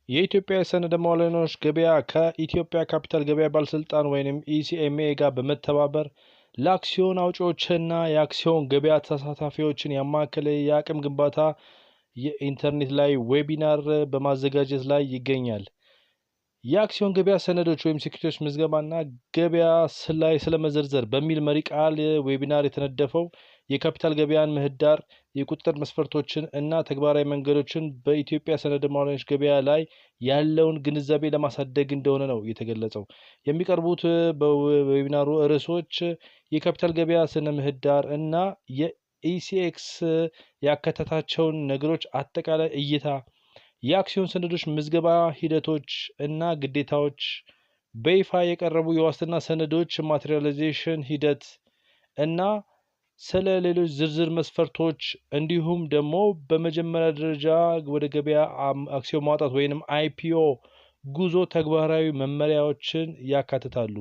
የኢትዮጵያ የሰነደ ማዋዕሎች ገበያ ከኢትዮጵያ ካፒታል ገበያ ባለስልጣን ወይም ኢሲኤምኤ ጋር በመተባበር ለአክሲዮን አውጪዎችና የአክሲዮን ገበያ ተሳታፊዎችን ያማከለ የአቅም ግንባታ የኢንተርኔት ላይ ዌቢናር በማዘጋጀት ላይ ይገኛል። የአክሲዮን ገበያ ሰነዶች ወይም ሴኩሪቲዎች ምዝገባና ገበያ ላይ ስለመዘርዘር በሚል መሪ ቃል ዌቢናር የተነደፈው የካፒታል ገበያን ምህዳር፣ የቁጥጥር መስፈርቶችን እና ተግባራዊ መንገዶችን በኢትዮጵያ ሰነደ ማዋዕሎች ገበያ ላይ ያለውን ግንዛቤ ለማሳደግ እንደሆነ ነው የተገለጸው። የሚቀርቡት በዌቢናሩ ርዕሶች የካፒታል ገበያ ስነ ምህዳር እና የኢሲኤክስ ያካተታቸውን ነገሮች አጠቃላይ እይታ፣ የአክሲዮን ሰነዶች ምዝገባ ሂደቶች እና ግዴታዎች፣ በይፋ የቀረቡ የዋስትና ሰነዶች ማቴሪያላይዜሽን ሂደት እና ስለ ሌሎች ዝርዝር መስፈርቶች እንዲሁም ደግሞ በመጀመሪያ ደረጃ ወደ ገበያ አክሲዮን ማውጣት ወይንም አይፒኦ ጉዞ ተግባራዊ መመሪያዎችን ያካትታሉ።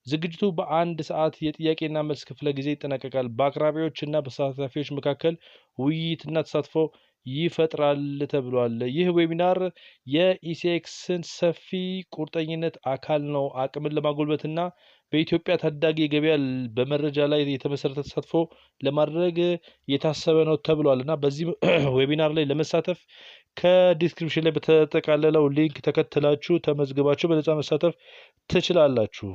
ዝግጅቱ በአንድ ሰዓት የጥያቄና መልስ ክፍለ ጊዜ ይጠናቀቃል። በአቅራቢዎች እና በተሳታፊዎች መካከል ውይይትና ተሳትፎ ይፈጥራል ተብሏል። ይህ ዌቢናር የኢሲኤክስን ሰፊ ቁርጠኝነት አካል ነው። አቅምን ለማጎልበትና በኢትዮጵያ ታዳጊ ገበያ በመረጃ ላይ የተመሰረተ ተሳትፎ ለማድረግ የታሰበ ነው ተብሏል እና በዚህ ዌቢናር ላይ ለመሳተፍ ከዲስክሪፕሽን ላይ በተጠቃለለው ሊንክ ተከትላችሁ ተመዝግባችሁ በነፃ መሳተፍ ትችላላችሁ።